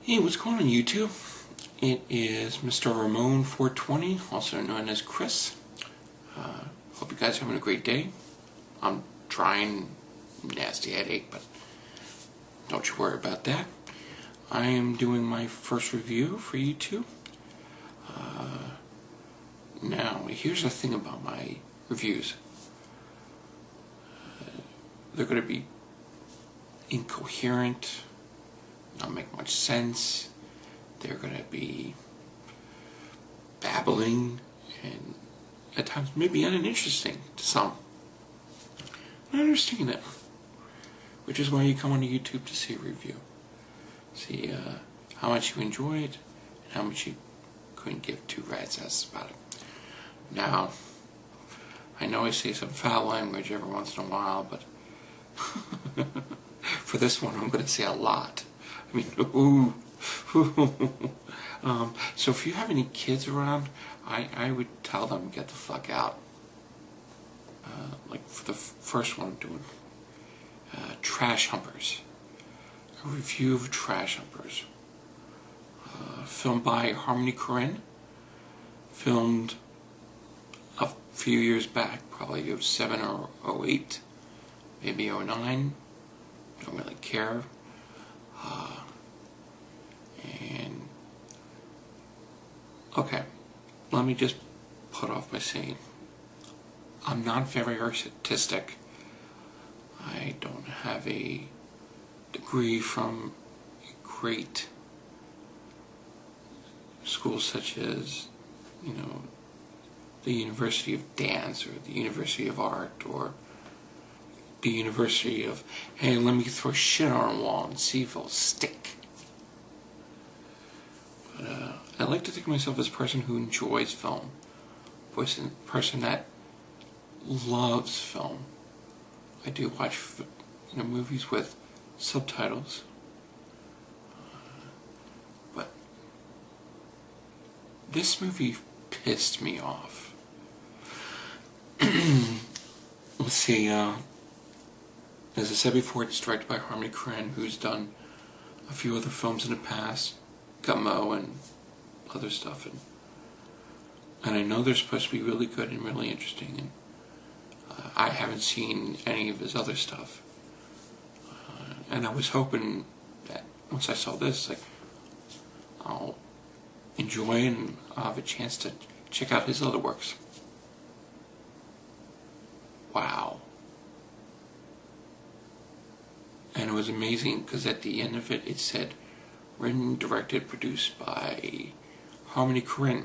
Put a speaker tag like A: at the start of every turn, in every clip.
A: Hey, what's going on YouTube? It is Mr. Ramon 420, also known as Chris. Hope you guys are having a great day. I'm trying, nasty headache, but don't you worry about that. I am doing my first review for YouTube. Now, here's the thing about my reviews. They're going to be incoherent, not make much sense. They're going to be babbling and at times maybe uninteresting to some. I understand that, which is why you come onto YouTube to see a review. See how much you enjoy it and how much you couldn't give two rat's asses about it. Now, I know I say some foul language every once in a while, but for this one I'm going to say a lot. I mean, ooh. So if you have any kids around, I would tell them get the fuck out. Like for the first one I'm doing, Trash Humpers. A review of Trash Humpers. Filmed by Korine. Filmed a few years back, probably 07 or 08, maybe 09. Don't really care. And okay, let me just put off by saying I'm not very artistic. I don't have a degree from a great school such as, the University of Dance or the University of Art or the University of, hey, let me throw shit on a wall and see if it'll stick. But I like to think of myself as a person who enjoys film, person that loves film. I do watch movies with subtitles, but this movie pissed me off. Let's see, as I said before, it's directed by Korine, who's done a few other films in the past, Gummo and other stuff, and I know they're supposed to be really good and really interesting, and I haven't seen any of his other stuff, and I was hoping that once I saw this, I'll enjoy and I'll have a chance to check out his other works. Wow. And it was amazing because at the end of it, it said written, directed, produced by Korine.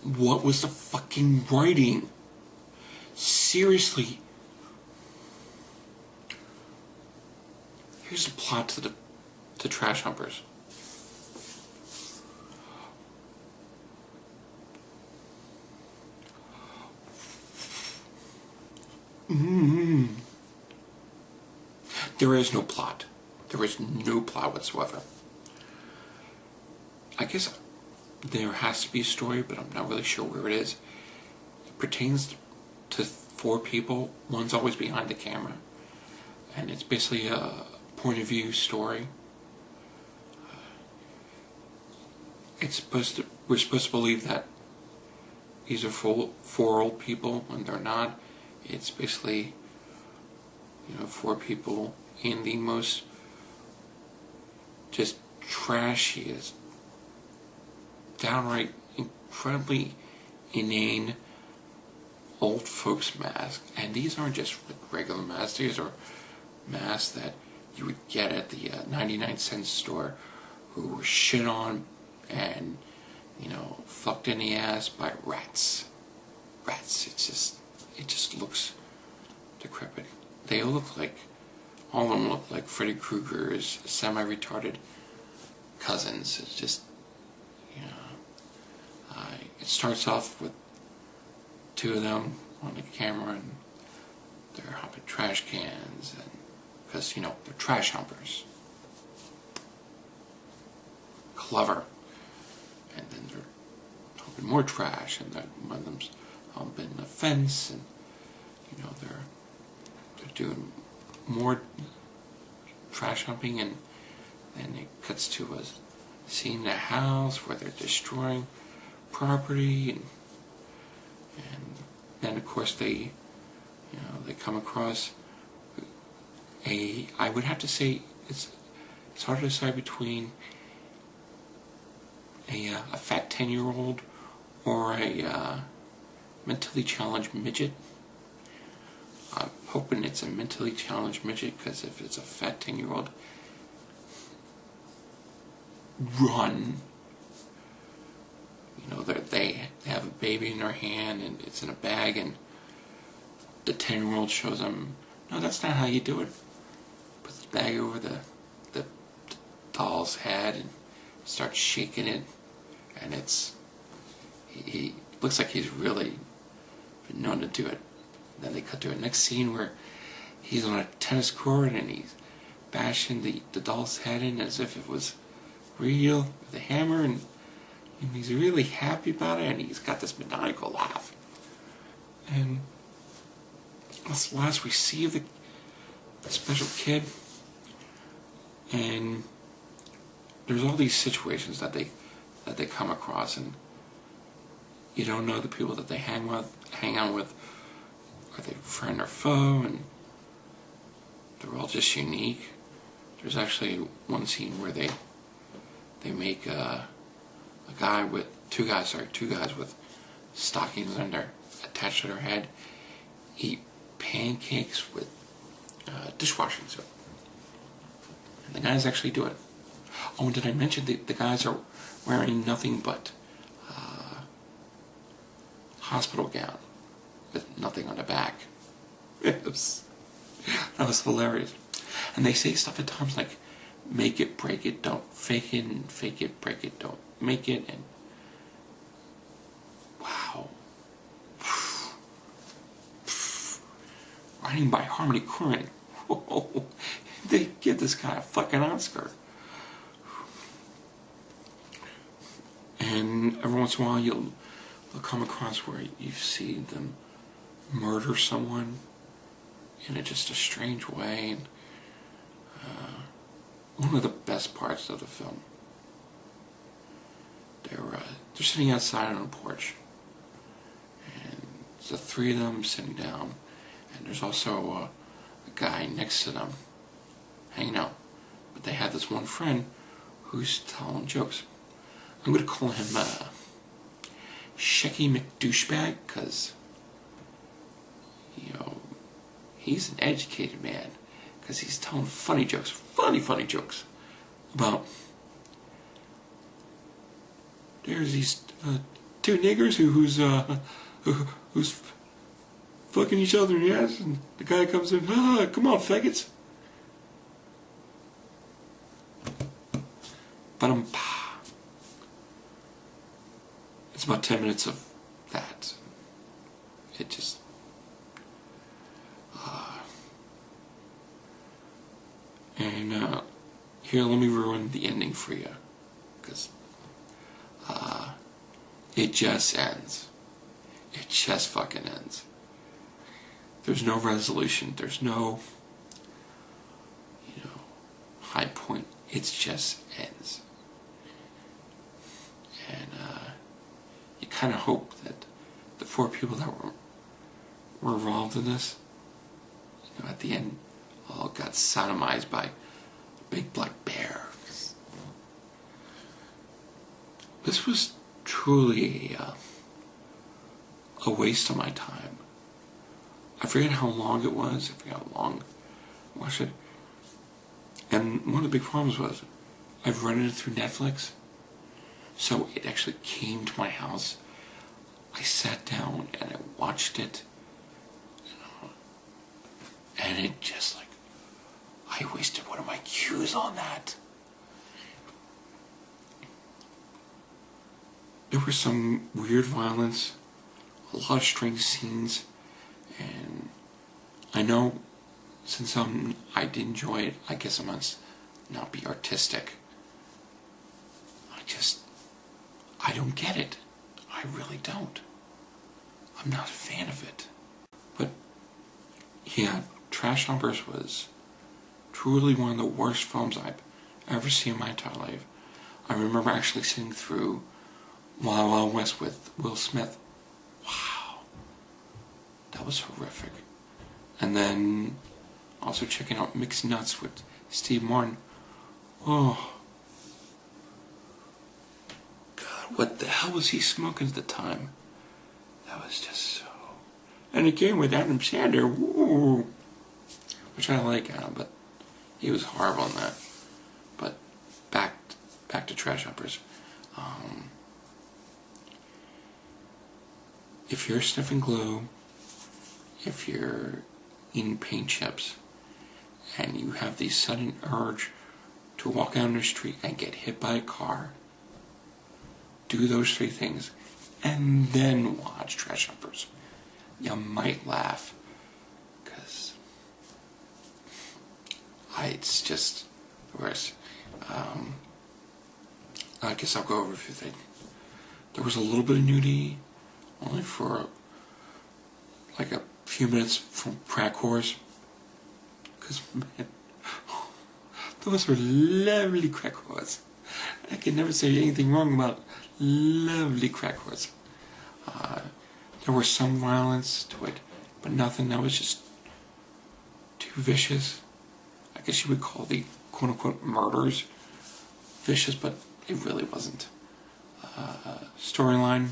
A: What was the fucking writing? Seriously. Here's the plot to the Trash Humpers. There is no plot. There is no plot whatsoever. I guess there has to be a story, but I'm not really sure where it is. It pertains to 4 people. One's always behind the camera. And it's basically a point of view story. We're supposed to believe that these are 4 old people when they're not. It's basically, 4 people in the most just trashiest, downright incredibly inane old folks masks. And these aren't just regular masks. These are masks that you would get at the 99-cent store, who were shit on and fucked in the ass by rats. It just looks decrepit. They all of them look like Freddy Krueger's semi-retarded cousins. It's just, it starts off with 2 of them on the camera, and they're humping trash cans, and because, they're trash humpers. Clever. And then they're humping more trash, and one of them's humping the fence, and, they're doing more trash humping, and and it cuts to a scene in a house where they're destroying property, and then of course they come across I would have to say it's hard to decide between a fat 10-year-old or a mentally challenged midget. I'm hoping it's a mentally challenged midget, because if it's a fat 10-year-old, run. They have a baby in their hand and it's in a bag, and the 10-year-old shows them, no, that's not how you do it. Puts the bag over the doll's head and starts shaking it, and he looks like he's really been known to do it. Then they cut to a next scene where he's on a tennis court and he's bashing the doll's head in as if it was real with a hammer, and he's really happy about it, and he's got this maniacal laugh. And that's the last we see of the special kid. And there's all these situations that they come across, and you don't know the people that they hang out with. Are they friend or foe? And they're all just unique. There's actually one scene where they make two guys with stockings attached to their head eat pancakes with dishwashing soap. And the guys actually do it. Oh, and did I mention the guys are wearing nothing but hospital gown with nothing on the back. That was hilarious. And they say stuff at times like, make it, break it, don't fake it, and fake it, break it, don't make it, and wow. Writing by Harmony Korine. Whoa. They give this guy a fucking Oscar. And every once in a while you'll come across where you see them murder someone in just a strange way. And one of the best parts of the film, they're sitting outside on a porch, and it's the three of them sitting down, and there's also a guy next to them hanging out. But they have this one friend who's telling jokes. I'm going to call him Shecky McDouchebag, because he's an educated man, because he's telling funny jokes about there's these two niggers who's fucking each other in the ass, and the guy comes in, come on, faggots. It's about 10 minutes of that. It just here, let me ruin the ending for you, because it just ends. It just fucking ends. There's no resolution. There's no high point. It just ends. And you kind of hope that the four people that were involved in this, at the end, all got sodomized by a big black bear. This was truly a waste of my time. I forget how long it was. I forget how long I watched it. And one of the big problems was I've rented it through Netflix. So it actually came to my house. I sat down and I watched it. And it just I wasted one of my cues on that. There was some weird violence, a lot of strange scenes, and I know since I did enjoy it, I guess I must not be artistic. I don't get it. I really don't. I'm not a fan of it. But yeah, Trash Humpers was truly one of the worst films I've ever seen in my entire life. I remember actually sitting through Wild Wild West with Will Smith. Wow. That was horrific. And then also checking out Mixed Nuts with Steve Martin. Oh. God, what the hell was he smoking at the time? That was just so... And again with Adam Sandler, woo, which I like Adam, but he was horrible in that. But back to Trash Humpers. If you're sniffing glue, if you're eating paint chips, and you have the sudden urge to walk down the street and get hit by a car, do those 3 things, and then watch Trash Humpers. You might laugh, because it's just the worst. I guess I'll go over a few things. There was a little bit of nudity, only for like a few minutes from crack whores. Because, man, those were lovely crack whores. I can never say anything wrong about lovely crack whores. There was some violence to it, but nothing that was just too vicious. I guess you would call the quote-unquote murders vicious, but it really wasn't. Storyline,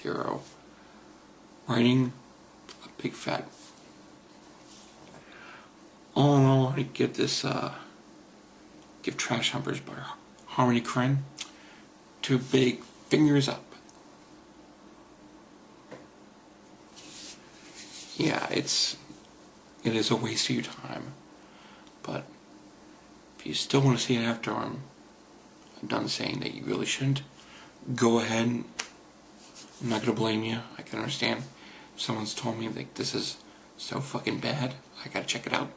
A: 0. Writing, a big fat. All in all, I give this, give Trash Humpers by Korine 2 big fingers up. Yeah, it is a waste of your time, but if you still want to see it after I'm done saying that you really shouldn't, go ahead. I'm not going to blame you. I can understand. If someone's told me like this is so fucking bad, I gotta check it out.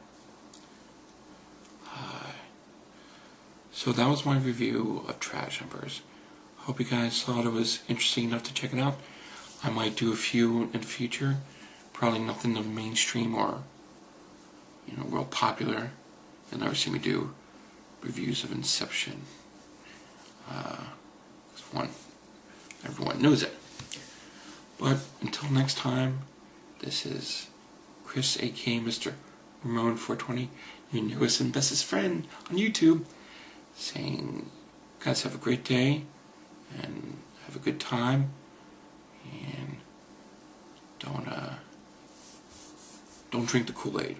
A: So that was my review of Trash Humpers. Hope you guys thought it was interesting enough to check it out. I might do a few in the future. Probably nothing of mainstream or, real popular. You'll never see me do reviews of Inception. Everyone knows it. But until next time, this is Chris, aka Mr. Ramon420, your newest and bestest friend on YouTube, saying, guys, have a great day and have a good time, and don't drink the Kool-Aid.